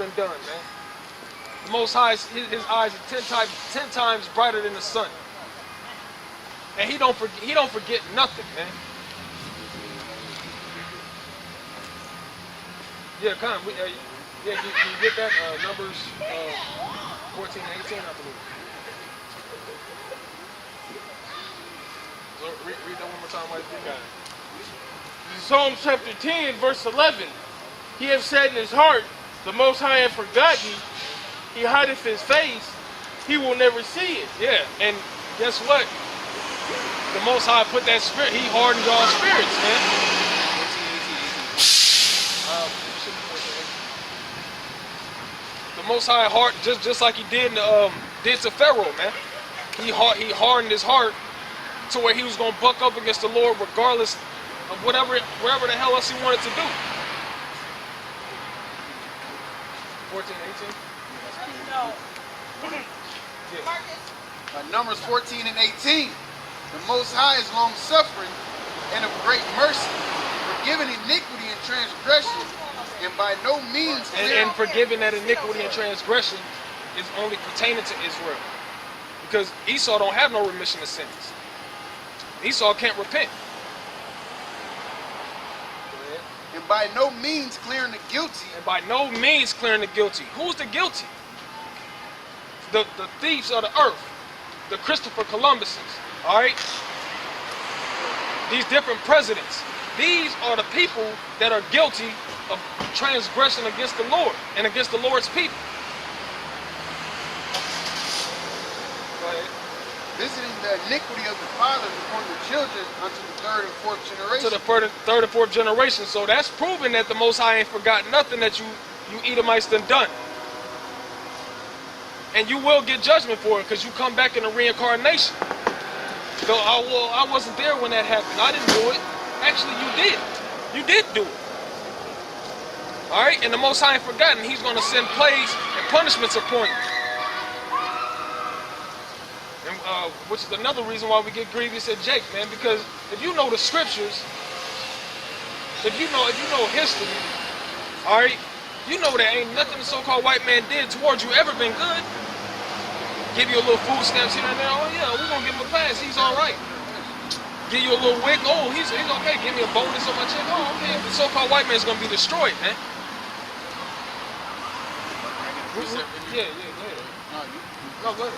and done, man. The Most High, his eyes are 10 times brighter than the sun, and he don't forget nothing, man. Yeah, come. Yeah, can you get that? Numbers 14 and 18, I believe. So read that one more time while you got it. Psalm chapter 10, verse 11. He hath said in his heart, the Most High hath forgotten, he hideth his face, he will never see it. Yeah, and guess what? The Most High put that spirit, he hardened y'all's spirits, man. The Most High heart, just like he did to Pharaoh, man. He hardened his heart to where he was gonna buck up against the Lord regardless of whatever the hell else he wanted to do. 14, 18? No. Yeah. Numbers 14 and 18. The Most High is long-suffering and of great mercy, forgiving iniquity and transgression, and by no means... And forgiving that iniquity and transgression is only pertaining to Israel. Because Esau don't have no remission of sins. Esau can't repent. And by no means clearing the guilty. And by no means clearing the guilty. Who's the guilty? The thieves of the earth. The Christopher Columbuses. Alright? These different presidents. These are the people that are guilty of transgression against the Lord and against the Lord's people. Go ahead. Visiting the iniquity of the fathers upon the children unto the third and fourth generation. To the third and fourth generation. So that's proving that the Most High ain't forgotten nothing that you Edomites done done. And you will get judgment for it because you come back in a reincarnation. So I wasn't there when that happened. I didn't do it. Actually, you did. You did do it. Alright? And the Most High ain't forgotten. He's going to send plagues and punishments upon you. Which is another reason why we get grievous at Jake, man. Because if you know the scriptures, if you know history, all right, you know there ain't nothing the so-called white man did towards you ever been good. Give you a little food stamps here and there. Oh yeah, we're gonna give him a pass. He's all right. Give you a little wick. Oh, he's okay. Give me a bonus on my check. Oh, okay. The so-called white man's gonna be destroyed, man. Yeah. Go ahead. No, go ahead.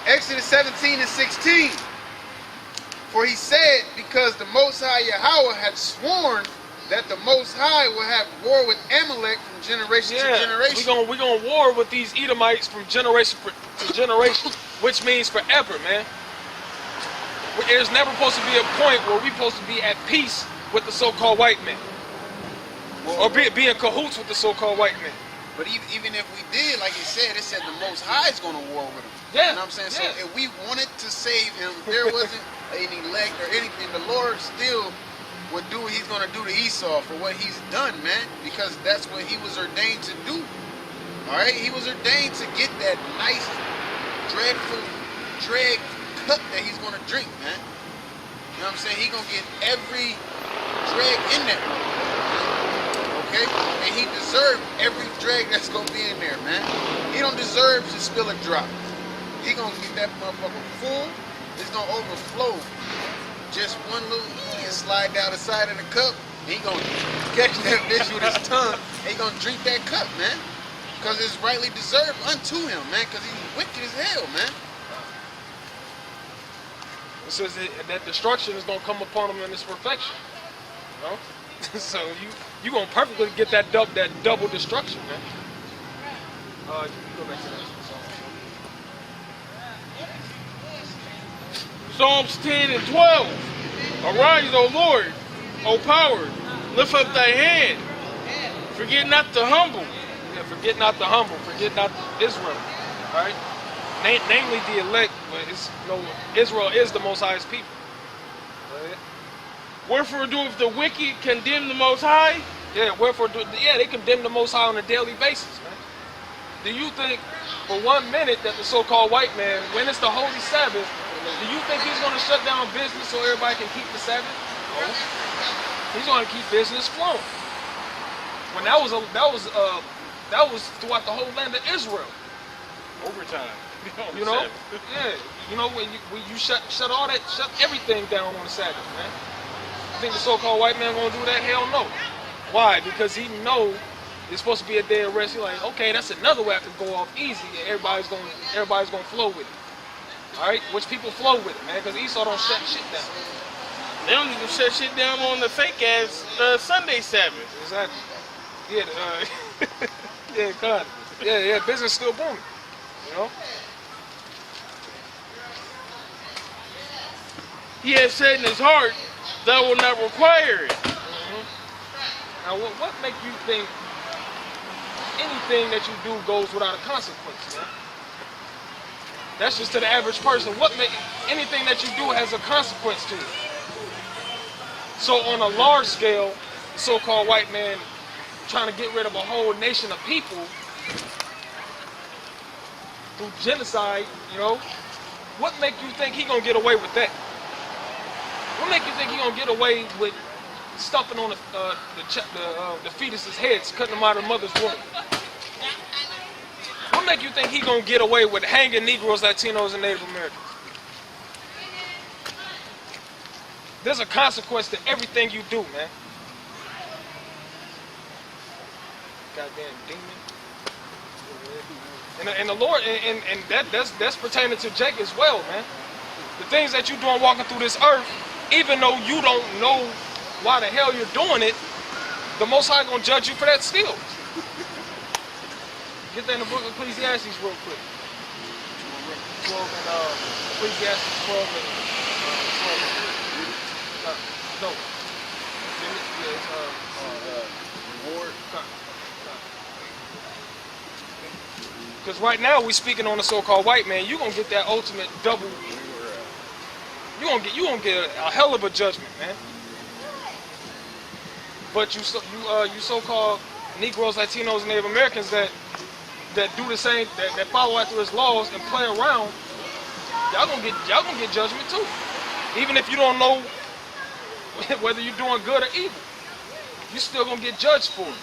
Exodus 17 and 16. For he said, because the Most High Yahweh had sworn that the Most High will have war with Amalek from generation to generation. We're gonna war with these Edomites from generation to generation, which means forever, man. There's never supposed to be a point where we're supposed to be at peace with the so-called white man, or be in cahoots with the so-called white man. But even if we did, like it said the Most High is going to war with him. Yeah. You know what I'm saying? Yeah. So if we wanted to save him, there wasn't any elect or anything. The Lord still would do what he's going to do to Esau for what he's done, man. Because that's what he was ordained to do. All right? He was ordained to get that nice, dreadful, drag cup that he's going to drink, man. You know what I'm saying? He's going to get every drag in that. Okay? And he deserved every drag that's gonna be in there, man. He don't deserve to spill a drop. He gonna get that motherfucker full. It's gonna overflow. Just one little and slide down the side of the cup. And he gonna catch that bitch with his tongue. And he gonna drink that cup, man. Because it's rightly deserved unto him, man. Because he's wicked as hell, man. It says that destruction is gonna come upon him in its perfection. You know? So you gonna perfectly get that double destruction, man. You go back to that. Psalms 10 and 12. Arise, O Lord, O power, lift up thy hand. Forget not the humble. Yeah, forget not the humble. Forget not Israel. All right. Namely the elect, but Israel is the Most High's people. Right? Wherefore doeth the wicked condemn the Most High? Yeah, they condemn the Most High on a daily basis, man. Do you think for 1 minute that the so-called white man, when it's the Holy Sabbath, do you think he's going to shut down business so everybody can keep the Sabbath? No. He's going to keep business flowing. When that was That was throughout the whole land of Israel. Overtime. You know? Yeah. You know, when you shut everything down on the Sabbath, man. You think the so-called white man gonna do that? Hell no. Why? Because he know it's supposed to be a day of rest. He's like, okay, that's another way I can go off easy, and everybody's gonna flow with it. All right, which people flow with it, man, because Esau don't shut shit down. They don't even shut shit down on the fake ass Sunday Sabbath. Exactly. Yeah. Yeah, kind of. Yeah. Business still booming. You know. He has said in his heart, "Thou will not require it." Now, what make you think anything that you do goes without a consequence, man? That's just to the average person. What make anything that you do has a consequence to it? So on a large scale, the so-called white man trying to get rid of a whole nation of people through genocide, you know, what make you think he gonna get away with that? What make you think he gonna get away with stuffing on the fetus's heads, cutting them out of the mother's womb? What make you think he gonna get away with hanging Negroes, Latinos, and Native Americans? There's a consequence to everything you do, man. Goddamn demon. And the Lord, and that's pertaining to Jake as well, man. The things that you're doing walking through this earth, even though you don't know why the hell you're doing it, the Most High gonna judge you for that still. Get that in the book of Ecclesiastes real quick. 12 and Ecclesiastes 12 and 12. No. Reward. Because right now we speaking on the so-called white man. You gonna get that ultimate double. You gonna get a hell of a judgment, man. But you so-called Negroes, Latinos, and Native Americans that do the same, that follow after his laws and play around, y'all gonna get judgment too. Even if you don't know whether you're doing good or evil, you still gonna get judged for it.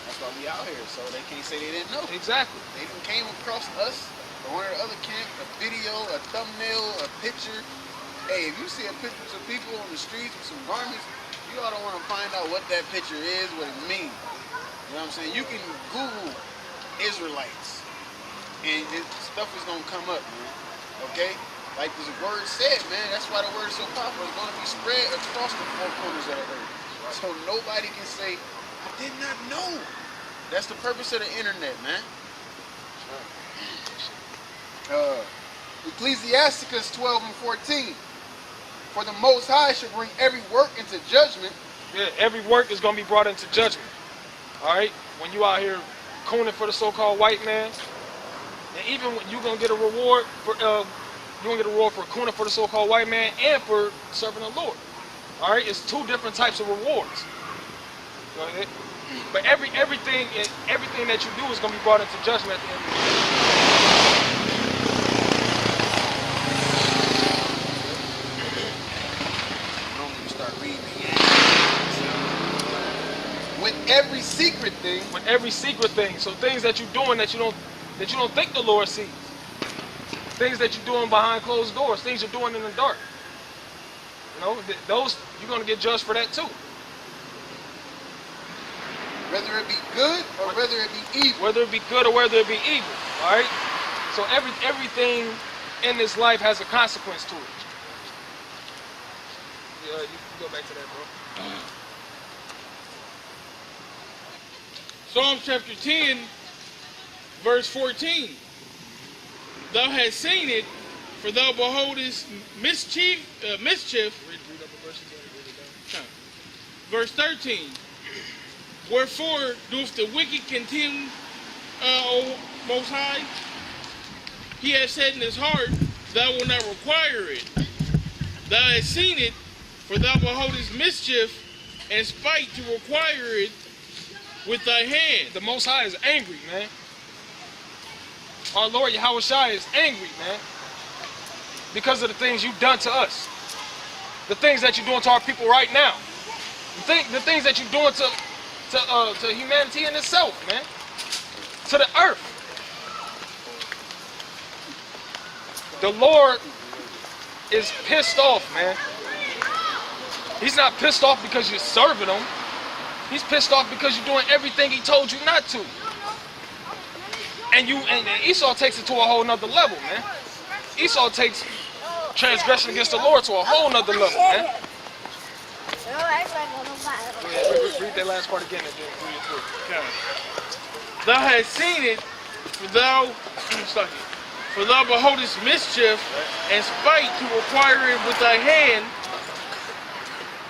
That's why we out here, so they can't say they didn't know. Exactly. They even came across us or one of the other camp, a video, a thumbnail, a picture. Hey, if you see a picture of people on the streets with some garments, you ought to want to find out what that picture is, what it means. You know what I'm saying? You can Google Israelites, and stuff is gonna come up, man. Okay? Like the word said, man, that's why the word is so powerful. It's going to be spread across the four corners of the earth. So nobody can say, I did not know. That's the purpose of the internet, man. Ecclesiasticus 12 and 14. For the Most High shall bring every work into judgment. Yeah, every work is going to be brought into judgment. All right? When you out here cooning for the so-called white man, and even when you're going to get a reward for... you're going to get a reward for cooning for the so-called white man and for serving the Lord. All right? It's two different types of rewards. But everything that you do is going to be brought into judgment at the end of the day. Don't even start reading it. With every secret thing. With every secret thing. So things that you're doing that you don't think the Lord sees. Things that you're doing behind closed doors, things you're doing in the dark. You know, those, you're going to get judged for that too. Whether it be good or whether it be evil. Whether it be good or whether it be evil. All right? So everything in this life has a consequence to it. Yeah, you can go back to that, bro. Psalm chapter 10, verse 14. Thou hast seen it, for thou beholdest mischief. Read up a verse again. Verse 13. Wherefore doeth the wicked contend, O Most High? He has said in his heart, Thou wilt not require it. Thou hast seen it, for thou beholdest mischief and spite to require it with thy hand. The Most High is angry, man. Our Lord Yahweh Shai is angry, man. Because of the things you've done to us. The things that you're doing to our people right now. The things that you're doing to to humanity in itself, man. To the earth. The Lord is pissed off, man. He's not pissed off because you're serving him. He's pissed off because you're doing everything he told you not to. And Esau takes it to a whole nother level, man. Esau takes transgression against the Lord to a whole nother level, man. Read that last part again and then read it through. Okay. Thou hast seen it, for thou beholdest mischief and spite to require it with thy hand.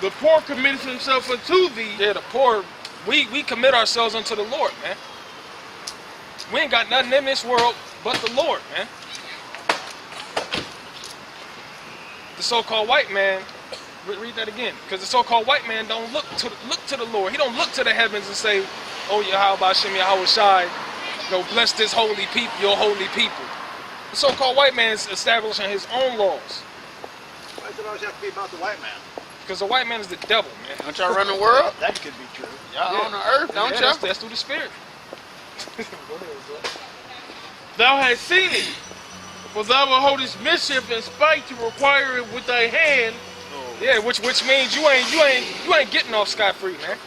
The poor committeth himself unto thee. Yeah, the poor, we commit ourselves unto the Lord, man. We ain't got nothing in this world but the Lord, man. The so-called white man, read that again, because the so-called white man don't look to the Lord. He don't look to the heavens and say, "Oh, Yahweh Shem Yahweh Shai, bless this holy people, your holy people." The so-called white man is establishing his own laws. Why does it always have to be about the white man? Because the white man is the devil, man. Don't y'all run the world? That could be true. Y'all on the earth, don't y'all? That's through the spirit. Go ahead, bro. Thou hast seen it, for thou beholdest mischief and spite to require it with thy hand. Yeah, which means you ain't getting off scot-free, man.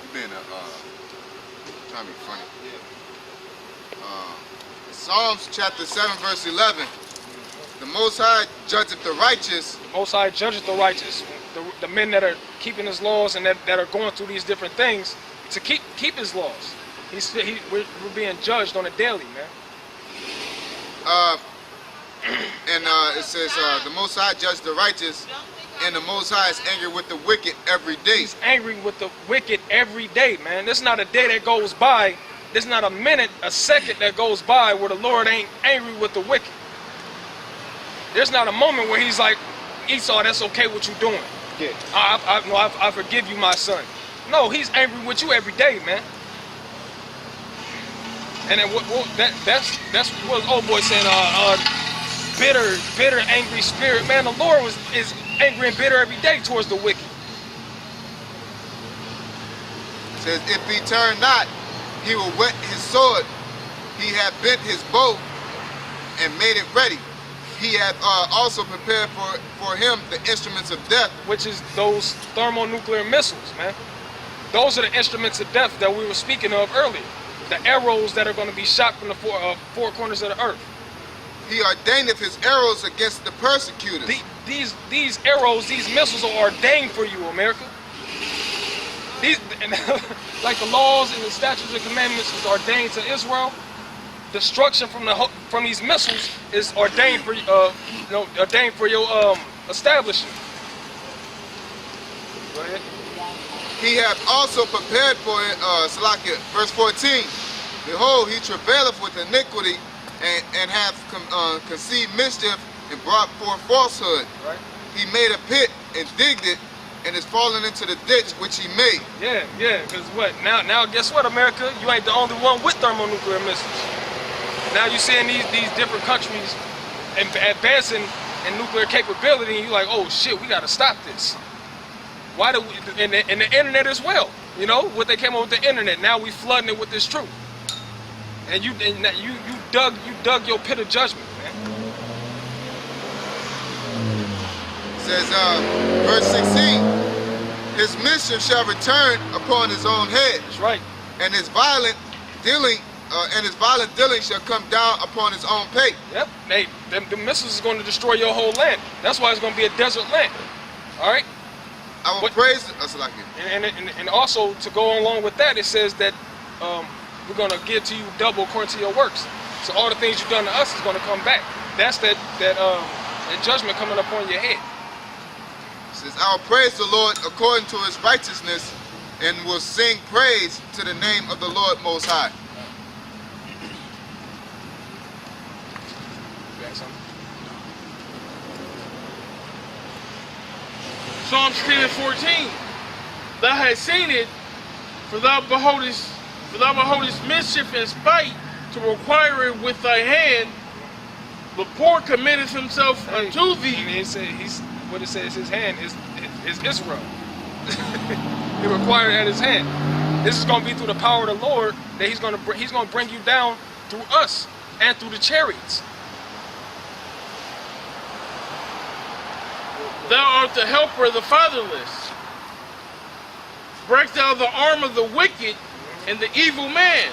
You being trying to be funny. Psalms chapter 7 verse 11. The Most High judgeth the righteous. The Most High judgeth the righteous. The men that are keeping his laws and that are going through these different things to keep his laws. We're being judged on a daily, man. It says the Most High judgeth the righteous, and the Most High is angry with the wicked every day. He's angry with the wicked every day, man. There's not a day that goes by, there's not a minute, a second that goes by where the Lord ain't angry with the wicked. There's not a moment where he's like, "Esau, that's okay what you doing. Yeah. I forgive you, my son." No, he's angry with you every day, man. And then that's what old boy saying, bitter, angry spirit. Man, the Lord is angry and bitter every day towards the wicked. It says, if he turn not, he will whet his sword. He hath bent his bow and made it ready. He hath also prepared for him the instruments of death. Which is those thermonuclear missiles, man. Those are the instruments of death that we were speaking of earlier. The arrows that are going to be shot from the four corners of the earth. He ordaineth his arrows against the persecutors. These arrows, these missiles are ordained for you, America. Like the laws and the statutes and commandments is ordained to Israel. Destruction from these missiles is ordained for your establishment. Go ahead. He hath also prepared for it, Salakia, verse 14. Behold, he travaileth with iniquity and hath conceived mischief and brought forth falsehood. Right. He made a pit and digged it and is fallen into the ditch which he made. Yeah, because what? Now guess what, America? You ain't the only one with thermonuclear missiles. Now you're seeing these different countries advancing in nuclear capability, and you're like, oh shit, we gotta stop this. Why do we, and the internet as well, you know, what they came up with the internet, now we flooding it with this truth. And you dug your pit of judgment, man. It says, verse 16, his mischief shall return upon his own head. That's right. And his violent dealing shall come down upon his own pay. Yep. The missiles is going to destroy your whole land. That's why it's going to be a desert land. All right. I will praise us like it. And also to go along with that, it says that we're going to give to you double according to your works. So all the things you've done to us is going to come back. That's that judgment coming upon your head. It says, I will praise the Lord according to his righteousness, and will sing praise to the name of the Lord Most High. You got something? Psalms 10 and 14. Thou hast seen it, for thou beholdest mischief and spite to require it with thy hand. The poor committeth himself unto thee. What it says, his hand is is Israel. It required at his hand. This is going to be through the power of the Lord that he's going to bring you down through us and through the chariots. Thou art the helper of the fatherless. Break down the arm of the wicked and the evil man.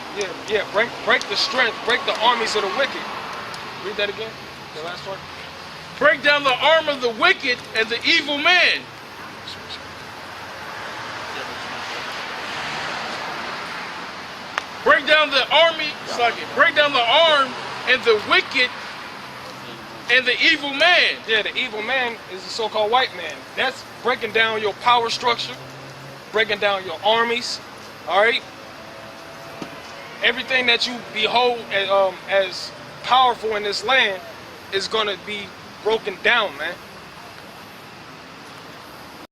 Yeah. Break the strength. Break the armies of the wicked. Read that again. The last part. Break down the arm of the wicked and the evil man. Break down the army, break down the arm and the wicked and the evil man. Yeah, the evil man is the so-called white man. That's breaking down your power structure, breaking down your armies, all right? Everything that you behold as powerful in this land is going to be broken down, man.